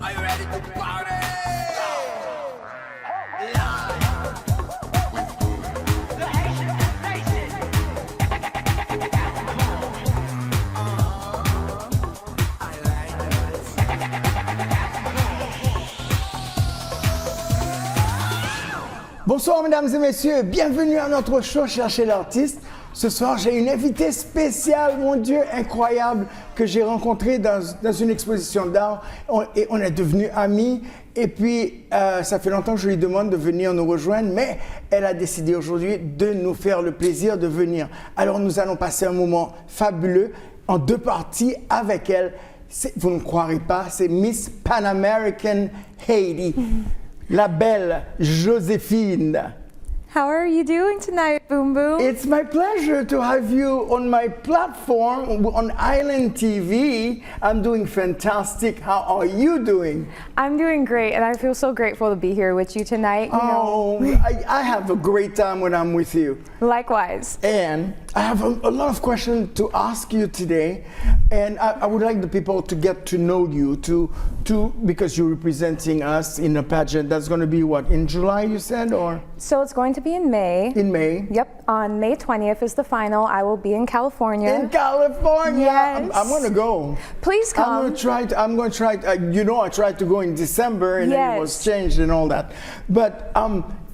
Are you ready to party? Bonsoir mesdames et messieurs, bienvenue à notre show Chercher l'artiste. Ce soir, j'ai une invitée spéciale, mon Dieu, incroyable, que j'ai rencontrée dans une exposition d'art et on est devenus amis. Et puis, ça fait longtemps que je lui demande de venir nous rejoindre, mais elle a décidé aujourd'hui de nous faire le plaisir de venir. Alors, nous allons passer un moment fabuleux en deux parties avec elle. Vous ne croirez pas, c'est Miss Pan American Haiti. La belle Josephine. How are you doing tonight, Boom Boom? It's my pleasure to have you on my platform on Island TV. I'm doing fantastic. How are you doing? I'm doing great, and I feel so grateful to be here with you tonight. I have a great time when I'm with you. Likewise. And I have a lot of questions to ask you today, and I would like the people to get to know you, because you're representing us in a pageant that's going to be what, in July you said, or? So it's going to be in May. In May? Yep, on May 20th is the final. I will be in California. In California? Yes. I'm going to go. Please come. I'm going to try. I tried to go in December and then it was changed and all that. But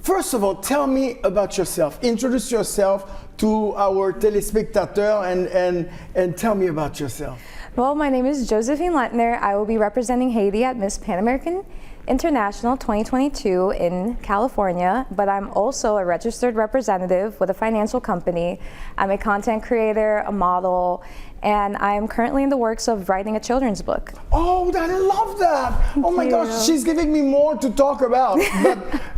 first of all, tell me about yourself. Introduce yourself to our telespectateurs and tell me about yourself. Well, my name is Josephine Lentner. I will be representing Haiti at Miss Pan American International 2022 in California, but I'm also a registered representative with a financial company. I'm a content creator, a model, and I'm currently in the works of writing a children's book. Oh, I love that. Oh my gosh, she's giving me more to talk about,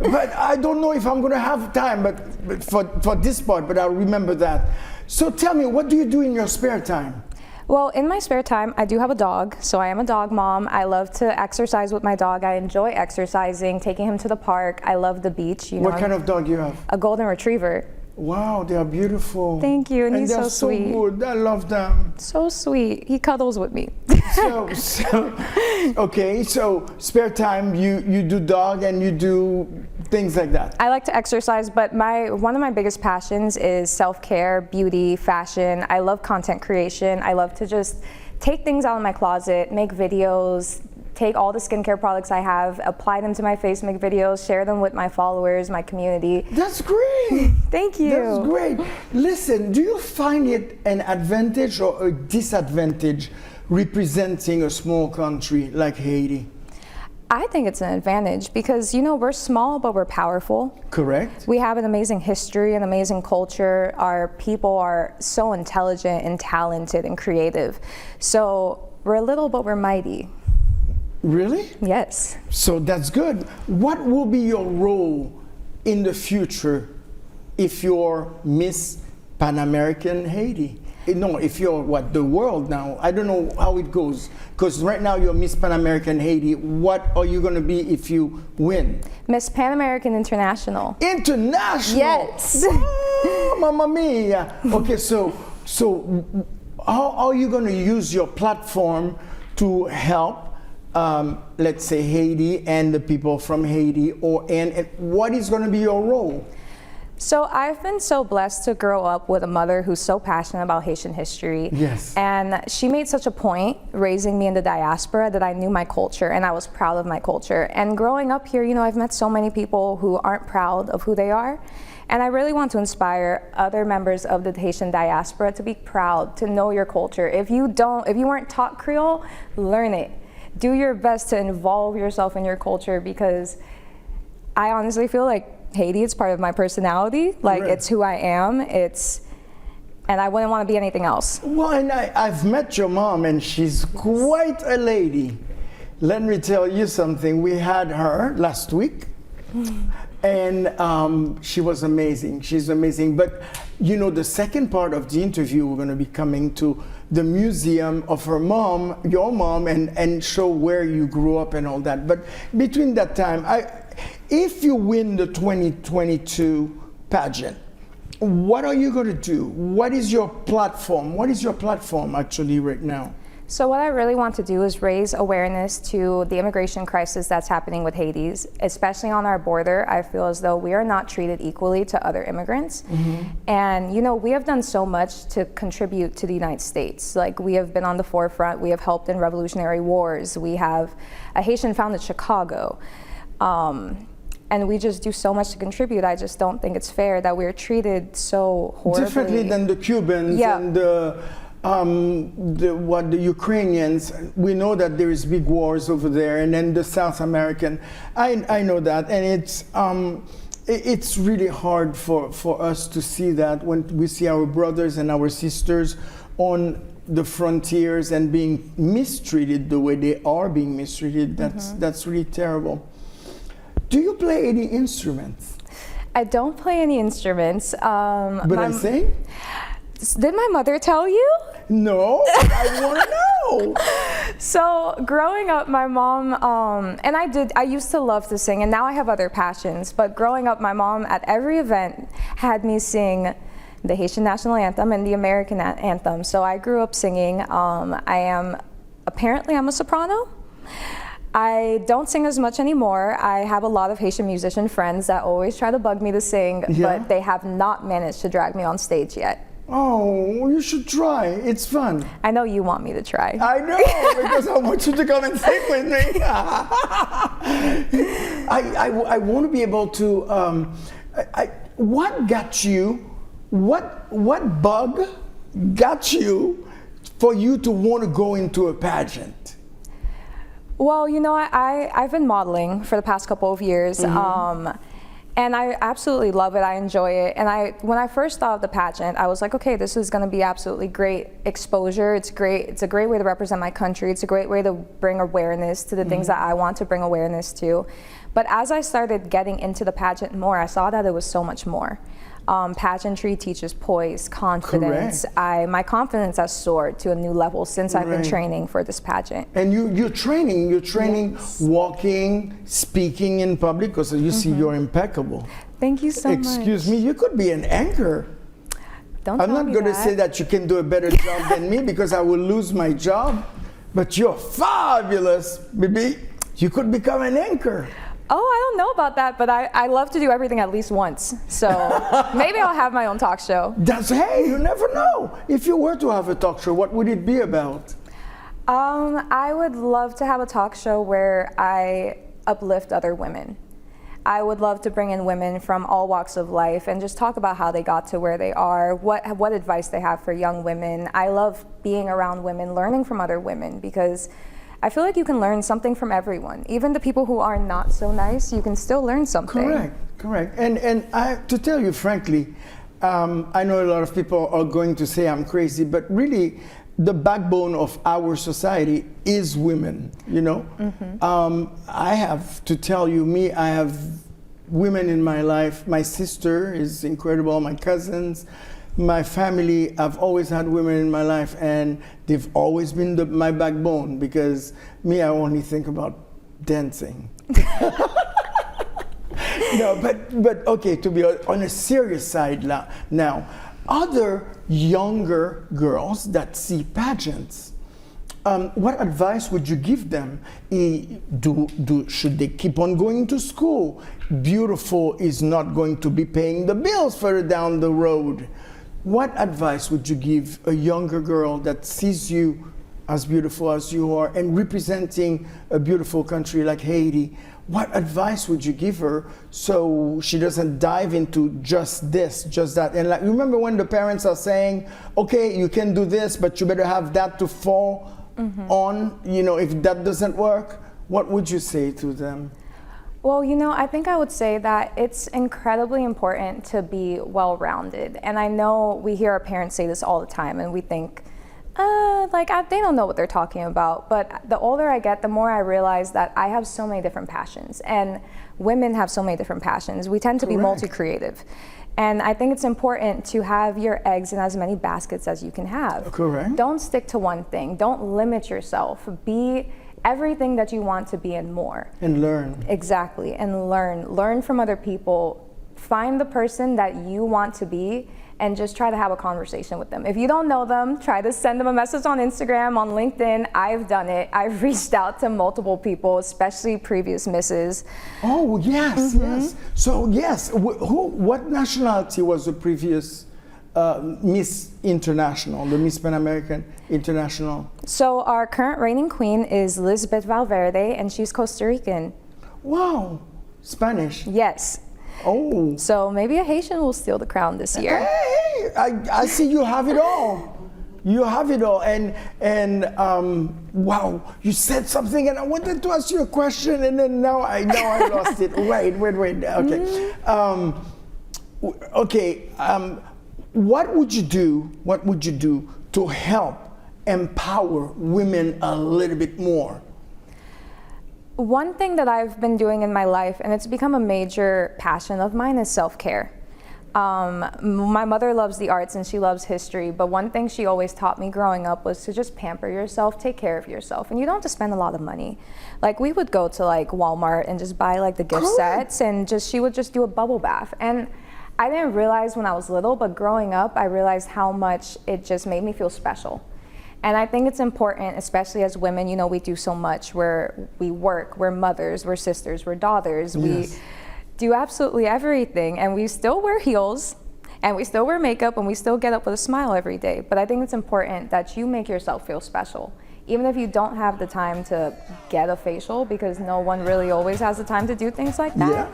but I don't know if I'm going to have time but for this part, but I'll remember that. So tell me, what do you do in your spare time? Well, in my spare time, I do have a dog, so I am a dog mom. I love to exercise with my dog. I enjoy exercising, taking him to the park. I love the beach. What kind of dog you have? A golden retriever. Wow, they are beautiful. Thank you, and he's so sweet. They're so good. I love them. So sweet. He cuddles with me. Okay, so spare time, you do dog and you do things like that. I like to exercise, but one of my biggest passions is self-care, beauty, fashion. I love content creation. I love to just take things out of my closet, make videos, take all the skincare products I have, apply them to my face, make videos, share them with my followers, my community. That's great. Thank you. That's great. Listen, do you find it an advantage or a disadvantage representing a small country like Haiti? I think it's an advantage because, we're small, but we're powerful. Correct. We have an amazing history, an amazing culture. Our people are so intelligent and talented and creative. So we're little, but we're mighty. Really? Yes. So that's good. What will be your role in the future if you're Miss Pan American Haiti? No, if you're the world now. I don't know how it goes. Because right now you're Miss Pan American Haiti. What are you going to be if you win? Miss Pan American International. International? Yes. Oh, mamma mia. Okay, so how are you going to use your platform to help let's say Haiti and the people from Haiti, and what is going to be your role? So I've been so blessed to grow up with a mother who's so passionate about Haitian history. Yes. And she made such a point raising me in the diaspora that I knew my culture and I was proud of my culture. And growing up here, I've met so many people who aren't proud of who they are. And I really want to inspire other members of the Haitian diaspora to be proud, to know your culture. If you weren't taught Creole, learn it. Do your best to involve yourself in your culture because I honestly feel like Haiti is part of my personality. Like It's who I am. And I wouldn't want to be anything else. Well, and I've met your mom and she's quite a lady. Let me tell you something. We had her last week and she was amazing. She's amazing. But the second part of the interview, we're going to be coming to the museum of her mom, your mom, and show where you grew up and all that. But between that time, if you win the 2022 pageant, what are you going to do? What is your platform? What is your platform actually right now? So what I really want to do is raise awareness to the immigration crisis that's happening with Haiti, especially on our border. I feel as though we are not treated equally to other immigrants. And you know, we have done so much to contribute to the United States. Like, we have been on the forefront, we have helped in revolutionary wars, we have a Haitian founded Chicago. And we just do so much to contribute. I just don't think it's fair that we're treated so horribly. Differently than the Cubans and the Ukrainians. We know that there is big wars over there, and then the South American. I know that, and it's really hard for us to see that when we see our brothers and our sisters on the frontiers and being mistreated the way they are being mistreated. That's really terrible. Do you play any instruments? I don't play any instruments. But I sing? Did my mother tell you? No, I want to know. So growing up, my mom, and I used to love to sing, and now I have other passions, but growing up, my mom at every event had me sing the Haitian national anthem and the American anthem. So I grew up singing. Apparently I'm a soprano. I don't sing as much anymore. I have a lot of Haitian musician friends that always try to bug me to sing, but they have not managed to drag me on stage yet. Oh, you should try. It's fun. I know you want me to try. I know, because I want you to come and sing with me. I want to be able to, what got you, what bug got you for you to want to go into a pageant? Well, you know, I've been modeling for the past couple of years. And I absolutely love it. I enjoy it. And when I first thought of the pageant, I was like, okay, this is going to be absolutely great exposure. It's great. It's a great way to represent my country. It's a great way to bring awareness to the things that I want to bring awareness to. But as I started getting into the pageant more, I saw that it was so much more. Pageantry teaches poise, confidence. My confidence has soared to a new level since I've been training for this pageant. And you're training walking, speaking in public, because you see you're impeccable. Thank you so much. Excuse me, you could be an anchor. I'm not going to say that you can do a better job than me, because I will lose my job, but you're fabulous, baby. You could become an anchor. Oh, I don't know about that, but I love to do everything at least once. So maybe I'll have my own talk show. Hey, you never know. If you were to have a talk show, what would it be about? I would love to have a talk show where I uplift other women. I would love to bring in women from all walks of life and just talk about how they got to where they are, what advice they have for young women. I love being around women, learning from other women, because I feel like you can learn something from everyone. Even the people who are not so nice, you can still learn something. Correct. And to tell you frankly, I know a lot of people are going to say I'm crazy, but really the backbone of our society is women, you know? I have to tell you, I have women in my life. My sister is incredible, my cousins. My family, I've always had women in my life, and they've always been my backbone, because I only think about dancing. No, but okay, to be on a serious side now, other younger girls that see pageants, what advice would you give them? Should they keep on going to school? Beautiful is not going to be paying the bills further down the road. What advice would you give a younger girl that sees you as beautiful as you are and representing a beautiful country like Haiti? What advice would you give her so she doesn't dive into just this, just that? And like, remember when the parents are saying, okay, you can do this, but you better have that to fall on, you know, if that doesn't work, what would you say to them? Well, you know, I think I would say that it's incredibly important to be well-rounded. And I know we hear our parents say this all the time, and we think, they don't know what they're talking about. But the older I get, the more I realize that I have so many different passions, and women have so many different passions. We tend to be multi-creative. And I think it's important to have your eggs in as many baskets as you can have. Correct. Don't stick to one thing. Don't limit yourself. Be everything that you want to be and more. And learn. Exactly, and learn from other people. Find the person that you want to be and just try to have a conversation with them. If you don't know them, try to send them a message on Instagram, on LinkedIn. I've done it. I've reached out to multiple people, especially previous misses. Oh, yes, yes. So, yes, what nationality was the previous Miss International, the Miss Pan American International? So our current reigning queen is Lisbeth Valverde, and she's Costa Rican. Wow, Spanish. Yes. Oh. So maybe a Haitian will steal the crown this year. Hey, I see you have it all. You have it all. And wow, you said something and I wanted to ask you a question and then now I lost it. Wait. Okay. What would you do to help empower women a little bit more? One thing that I've been doing in my life, and it's become a major passion of mine, is self-care. My mother loves the arts and she loves history, but one thing she always taught me growing up was to just pamper yourself, take care of yourself, and you don't have to spend a lot of money. Like we would go to like Walmart and just buy like the gift sets, and she would just do a bubble bath. And I didn't realize when I was little, but growing up, I realized how much it just made me feel special. And I think it's important, especially as women, you know, we do so much. We work, we're mothers, we're sisters, we're daughters. Yes. We do absolutely everything, and we still wear heels, and we still wear makeup, and we still get up with a smile every day. But I think it's important that you make yourself feel special. Even if you don't have the time to get a facial, because no one really always has the time to do things like that. Yeah.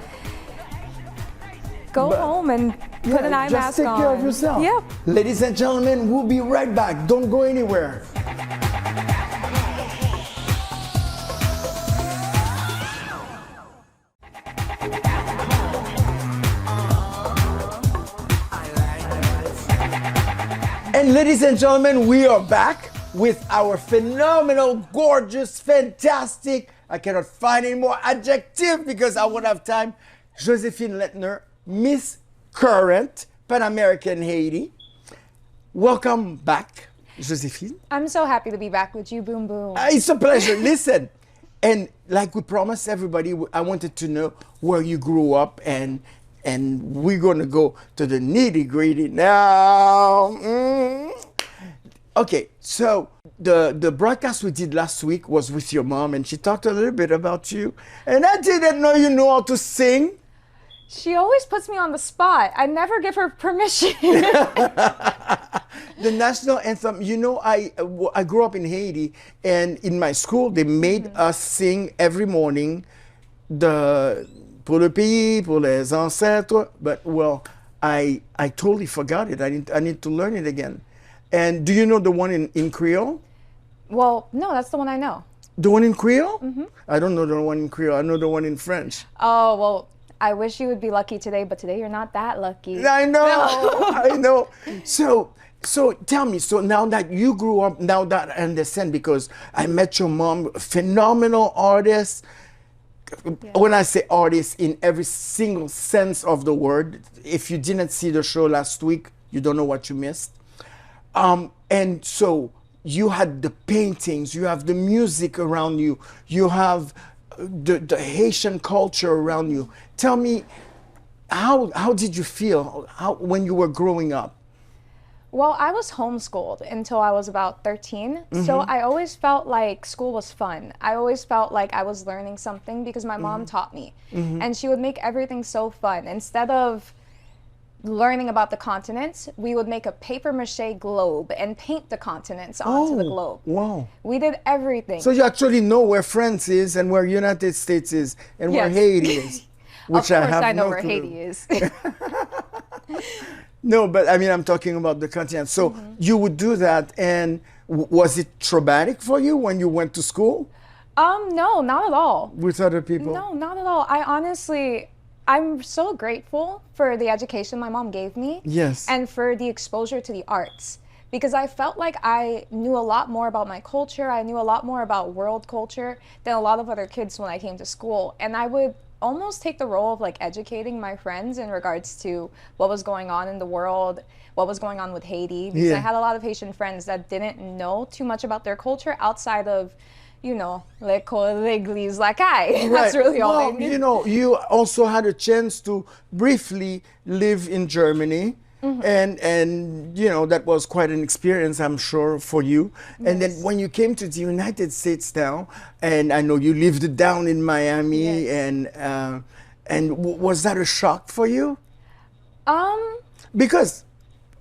Go home and put an eye mask on. Just take care of yourself. Yep. Ladies and gentlemen, we'll be right back. Don't go anywhere. And ladies and gentlemen, we are back with our phenomenal, gorgeous, fantastic, I cannot find any more adjective because I won't have time, Josephine Lentner, Miss Current Pan American Haiti. Welcome back, Josephine. I'm so happy to be back with you, Boom Boom. It's a pleasure. Listen, and like we promised everybody, I wanted to know where you grew up, and we're going to go to the nitty-gritty now. Okay, so the broadcast we did last week was with your mom, and she talked a little bit about you, and I didn't know you knew how to sing. She always puts me on the spot. I never give her permission. The national anthem, you know, I grew up in Haiti, and in my school, they made us sing every morning the Pour le pays, pour les ancêtres, but well, I totally forgot it. I need to learn it again. And do you know the one in Creole? Well, no, that's the one I know. The one in Creole? I don't know the one in Creole. I know the one in French. Oh, well, I wish you would be lucky today, but today you're not that lucky. I know, I know. So tell me, so now that you grew up, now that I understand, because I met your mom, phenomenal artist. Yeah. When I say artist, in every single sense of the word, if you didn't see the show last week, you don't know what you missed. And so you had the paintings, you have the music around you, you have the Haitian culture around you. Tell me, how did you feel when you were growing up? Well, I was homeschooled until I was about 13, so I always felt like school was fun. I always felt like I was learning something because my mom taught me, and she would make everything so fun. Instead of learning about the continents, we would make a paper mache globe and paint the continents onto the globe. Wow. We did everything. So you actually know where France is and where United States is and where Haiti is. Which of course I know no where clue. Haiti is. No, but I mean, I'm talking about the continent. So you would do that, and was it traumatic for you when you went to school? No, not at all. With other people? No, not at all. I'm so grateful for the education my mom gave me. Yes. And for the exposure to the arts. Because I felt like I knew a lot more about my culture. I knew a lot more about world culture than a lot of other kids when I came to school. And I would almost take the role of like educating my friends in regards to what was going on in the world, what was going on with Haiti. Because I had a lot of Haitian friends that didn't know too much about their culture outside of, you know, l'école, l'église, like I. Right. That's really all I knew. You know, you also had a chance to briefly live in Germany. and you know, that was quite an experience, I'm sure, for you. And then when you came to the United States now, and I know you lived down in Miami, and was that a shock for you? Because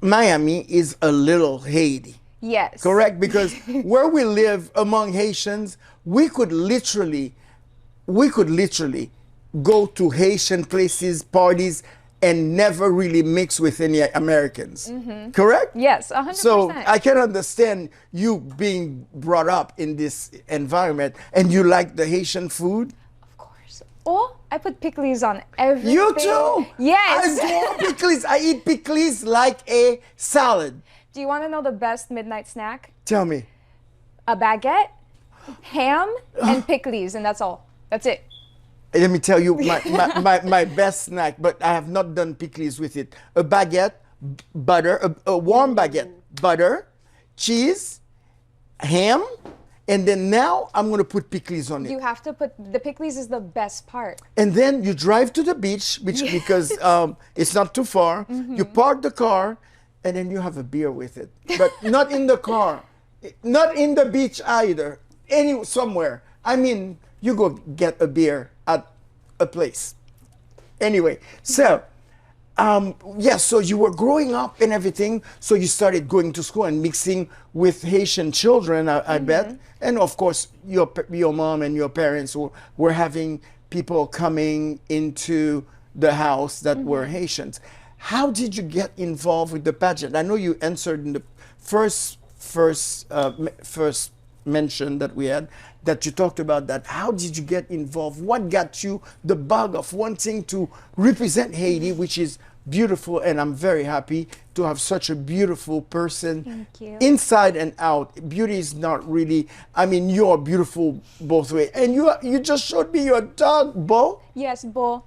Miami is a little Haiti. Yes. Correct? Because where we live among Haitians, we could literally go to Haitian places, parties, and never really mix with any Americans. Correct? Yes, 100%. So I can understand you being brought up in this environment, and you like the Haitian food. Of course. Oh, I put pickles on everything. You too? Yes. I love pickles. I eat pickles like a salad. Do you want to know the best midnight snack? Tell me. A baguette, ham, and pickles, and that's all. That's it. Let me tell you my best snack, but I have not done pickles with it. A baguette, butter, a warm baguette, butter, cheese, ham, and then now I'm going to put pickles on it. You have to put, the pickles is the best part. And then you drive to the beach, because it's not too far. You park the car, and then you have a beer with it. But not in the car, not in the beach either, somewhere. I mean, you go get a beer at a place. Anyway, so, so you were growing up and everything, so you started going to school and mixing with Haitian children, I bet. And of course, your mom and your parents were having people coming into the house that were Haitians. How did you get involved with the pageant? I know you answered in the first mention that we had, that you talked about that. How did you get involved? What got you the bug of wanting to represent Haiti, which is beautiful, and I'm very happy to have such a beautiful person. Thank you. Inside and out. Beauty is not really, I mean, you're beautiful both ways. And you just showed me your dog, Bo. Yes, Bo.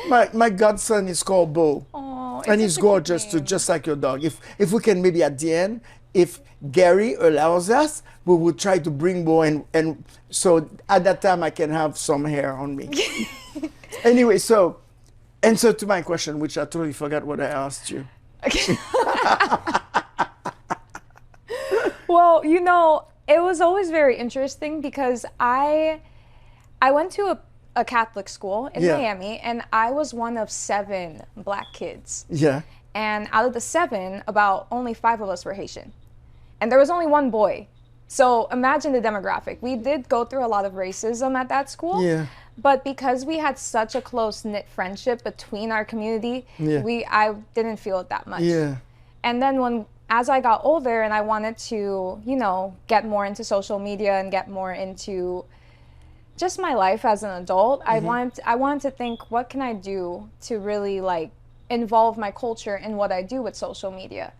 My godson is called Bo. Oh, and he's gorgeous too, just like your dog. If we can maybe at the end, if Gary allows us, we will try to bring Bo, and so at that time I can have some hair on me. Anyway, so answer to my question, which I totally forgot what I asked you. Okay. Well, you know, it was always very interesting because I went to a Catholic school in Miami, and I was one of 7 black kids. Yeah. And out of the 7, about only 5 of us were Haitian. And there was only 1 boy. So imagine the demographic. We did go through a lot of racism at that school. Yeah. But because we had such a close-knit friendship between our community, I didn't feel it that much. Yeah. And then as I got older and I wanted to, you know, get more into social media and get more into just my life as an adult, I wanted to think, what can I do to really like involve my culture in what I do with social media?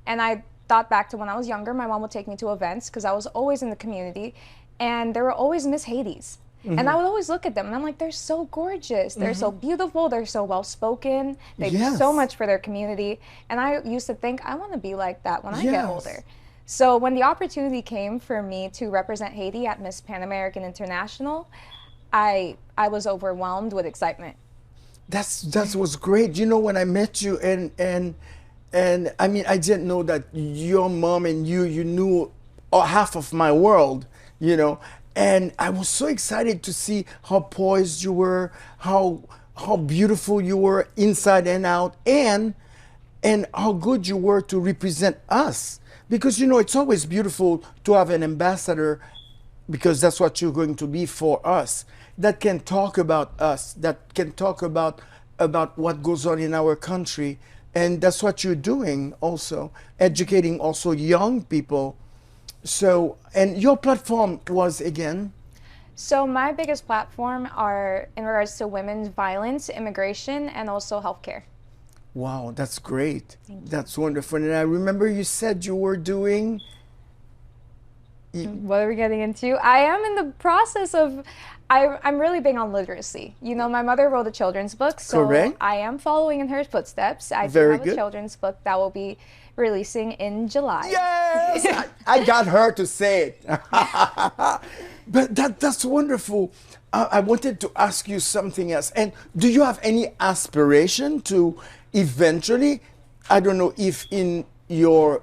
And I thought back to when I was younger. My mom would take me to events because I was always in the community, and there were always Miss Haities. And I would always look at them and I'm like, they're so gorgeous, they're so beautiful, they're so well spoken, they do so much for their community. And I used to think, I want to be like that when I get older. So when the opportunity came for me to represent Haiti at Miss Pan American International, I was overwhelmed with excitement. That was great. You know, when I met you, and I mean, I didn't know that your mom and you knew half of my world, you know. And I was so excited to see how poised you were, how beautiful you were inside and out, and how good you were to represent us. Because, you know, it's always beautiful to have an ambassador, because that's what you're going to be for us, that can talk about us, that can talk about what goes on in our country. And that's what you're doing also, educating also young people. So, and your platform was again? So my biggest platform are in regards to women's violence, immigration, and also healthcare. Wow, that's great. That's wonderful. And I remember you said you were doing... What are we getting into? I am in the process of, I'm really big on literacy. You know, my mother wrote a children's book, so correct. I am following in her footsteps. I do have a children's book that will be releasing in July. Yes! I got her to say it. But that's wonderful. I wanted to ask you something else. And do you have any aspiration to eventually I don't know if in your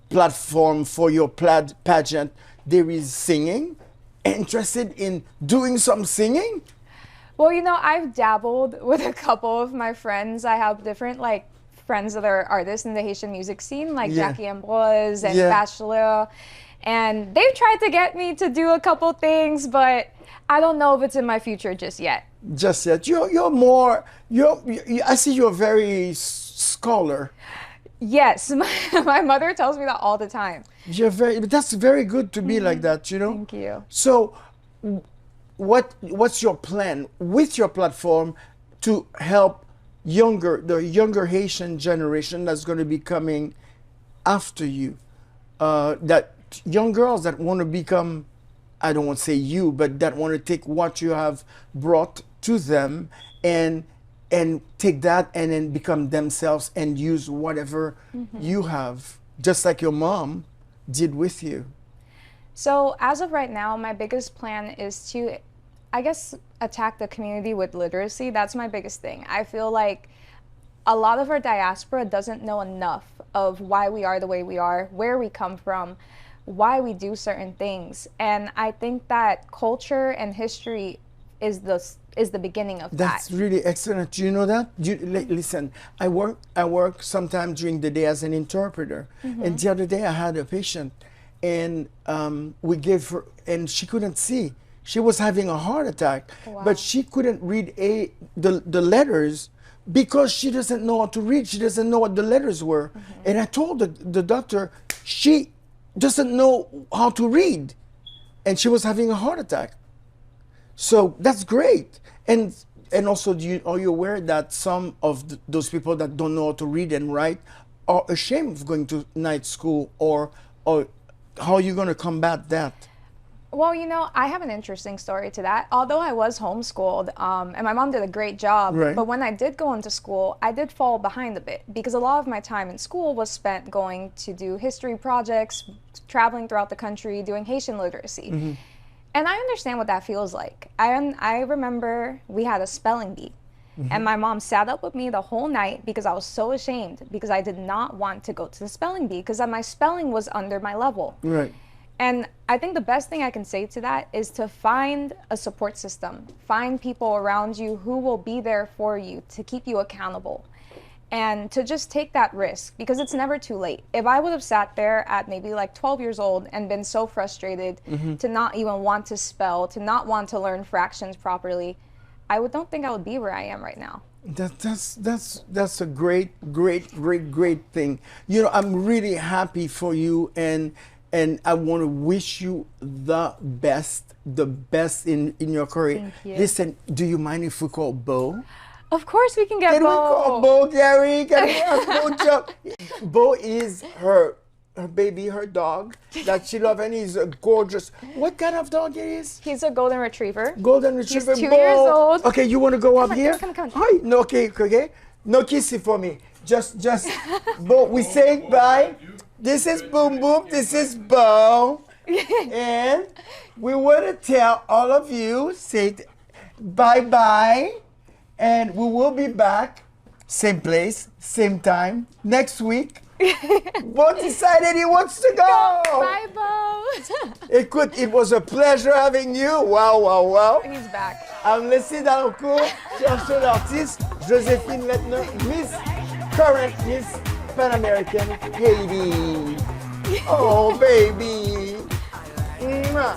platform for your pageant there is singing. Interested in doing some singing? Well, I've dabbled with a couple of my friends. I have different friends that are artists in the Haitian music scene, like Jackie Ambrose and Bachelor. And they've tried to get me to do a couple things, but I don't know if it's in my future just yet. Just yet. You're more, I see you're very scholar. Yes, my mother tells me that all the time. That's very good to be like that, Thank you. So what's your plan with your platform to help the younger Haitian generation that's going to be coming after you? That young girls that want to become, I don't want to say you, but that want to take what you have brought to them and take that and then become themselves and use whatever you have, just like your mom did with you. So as of right now, my biggest plan is to, I guess, attack the community with literacy. That's my biggest thing. I feel like a lot of our diaspora doesn't know enough of why we are the way we are, where we come from, why we do certain things. And I think that culture and history is the beginning of that. That's really excellent. Do you know that? Listen, I work sometimes during the day as an interpreter. And the other day I had a patient and we gave her, and she couldn't see. She was having a heart attack, but she couldn't read the letters because she doesn't know how to read. She doesn't know what the letters were. And I told the doctor, she doesn't know how to read. And she was having a heart attack. So that's great. And also, are you aware that some of those people that don't know how to read and write are ashamed of going to night school, or how are you going to combat that? Well, I have an interesting story to that. Although I was homeschooled, and my mom did a great job, but when I did go into school, I did fall behind a bit because a lot of my time in school was spent going to do history projects, traveling throughout the country, doing Haitian literacy. And I understand what that feels like. I remember we had a spelling bee, and my mom sat up with me the whole night because I was so ashamed because I did not want to go to the spelling bee because my spelling was under my level. Right. And I think the best thing I can say to that is to find a support system. Find people around you who will be there for you to keep you accountable. And to just take that risk, because it's never too late. If I would have sat there at maybe 12 years old and been so frustrated to not even want to spell, to not want to learn fractions properly, don't think I would be where I am right now. That's a great thing. I'm really happy for you, and I want to wish you the best in your career. Thank you. Listen, do you mind if we call Bo? Of course we can get Can Bo. we call Bo, Gary? Can we have Bo jump? Bo is her baby, her dog that she loves, and he's a gorgeous. What kind of dog he is? He's a golden retriever. Golden retriever. He's 2 Bo. years old. Okay, you want to go up on, here? come on. Hi. No, okay. No kissing for me. Just. Bo, we say bye. This is Boom Boom. This is Bo. And we want to tell all of you, say bye-bye. And we will be back, same place, same time, next week. Bo decided he wants to go. Bye, Bo. Écoute, it was a pleasure having you. Wow. He's back. I'm Leslie Dalencour, Chercher Artiste, Josephine Lentner, current Miss Pan American Haiti. Oh, baby. Mwah.